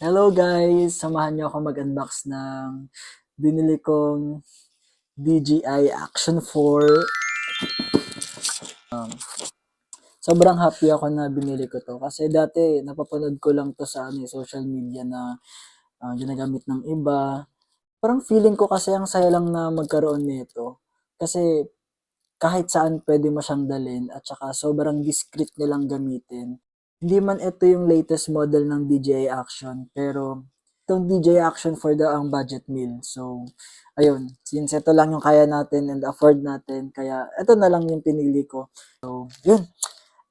Hello guys! Samahan niyo ako mag-unbox ng binili kong DJI Action 4. Sobrang happy ako na binili ko to kasi dati napapanood ko lang to sa social media na ginagamit ng iba. Parang feeling ko kasi ang saya lang na magkaroon nito kasi kahit saan pwede mo siyang dalhin at saka sobrang discreet nilang gamitin. Hindi man ito yung latest model ng DJI Action, pero itong DJI Action 4 daw ang budget meal. So, ayun, since ito lang yung kaya natin and afford natin, kaya ito na lang yung pinili ko. So, yun,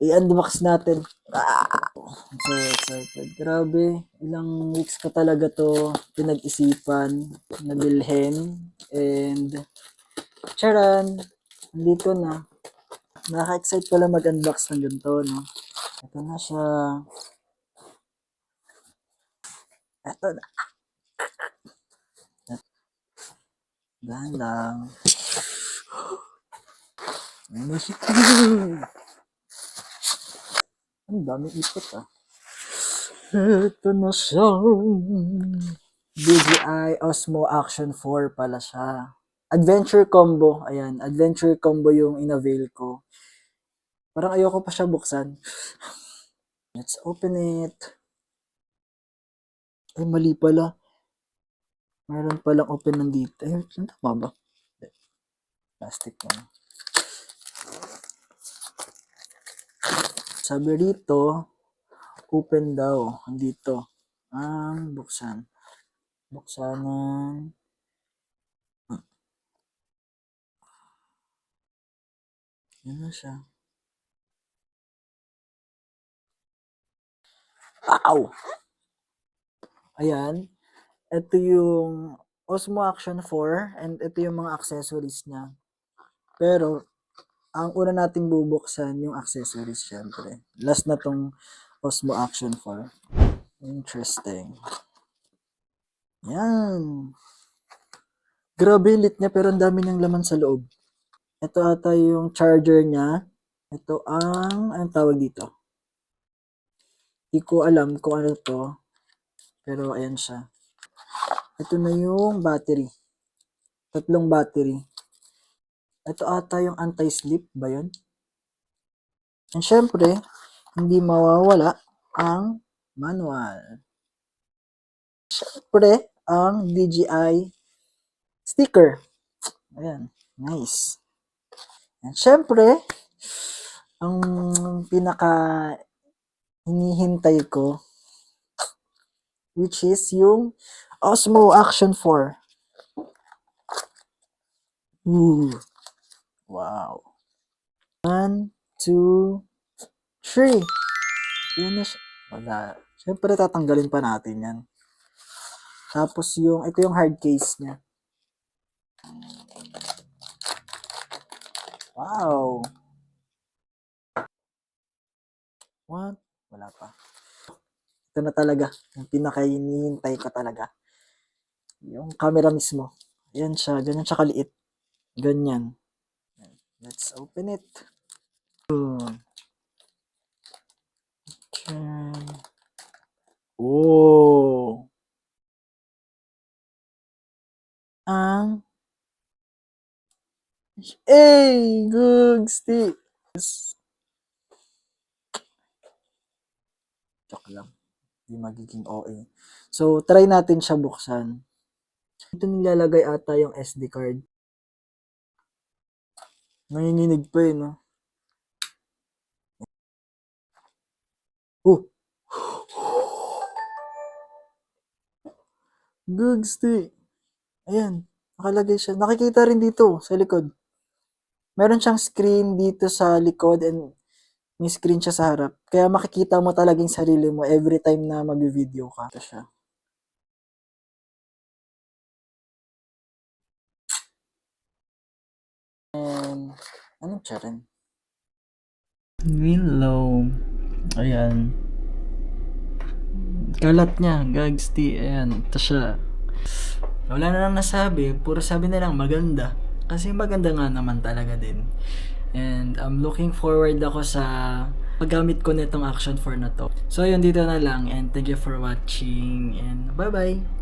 i-unbox natin. I'm so excited. Grabe, ilang weeks ko talaga to pinag-isipan na bilhin. And, charan! Dito na. Nakaka-excite pala mag-unbox ng ganito, no? Ito na siya. Ito na. Dahan lang. Ano siya? Ang daming ipot, ah. Ito na siya. DJI Osmo Action 4 pala siya. Adventure combo. Ayan, adventure combo yung in-avail ko. Parang ayoko pa siya buksan. Let's open it. Ay, mali pala. Meron palang open nandito. Ay, tama ba? Plastic lang. Sabi rito, open daw. Andito. Buksan. Buksanan. Yan na siya. Wow! Ayan. Ito yung Osmo Action 4 and ito yung mga accessories niya. Pero, ang una nating bubuksan yung accessories syempre. Last na tong Osmo Action 4. Interesting. Yan. Grabe, lit niya pero ang dami niyang laman sa loob. Ito ata yung charger niya. Ito anong tawag dito? Hindi ko alam kung ano to. Pero ayan siya. Ito na yung battery. 3 battery. Ito ata yung anti-slip ba yun? And syempre, hindi mawawala ang manual. Syempre, ang DJI sticker. Ayan, nice. And syempre, ang pinaka hinihintay ko, which is yung Osmo Action 4. Ooh. Wow. 1, 2, 3. Yan na siya. Wala. Siyempre, tatanggalin pa natin yan. Tapos ito yung hard case niya. Wow. What? Wala pa. Ito na talaga. Yung pinaka-hinihintay ko talaga. Yung camera mismo. Ayan siya. Ganyan siya kaliit. Ganyan. Let's open it. Oh. Ang good stick. Joke lang. Hindi magiging OA. So, try natin siya buksan. Ito nilalagay ata yung SD card. Nanginginig pa eh, no? Oh! Good stick. Ayan. Nakalagay siya. Nakikita rin dito sa likod. Meron siyang screen dito sa likod and may screen siya sa harap. Kaya makikita mo talaga yung sarili mo every time na mag-video ka. Ito siya. And, anong siya rin? Willow. Ayan. Kalat niya. Gagsti. Ayan. Ito siya. Wala na lang nasabi. Puro sabi na lang maganda. Kasi maganda nga naman talaga din. And I'm looking forward ako sa paggamit ko nitong action 4 na to. So, yun, dito na lang and thank you for watching and bye-bye!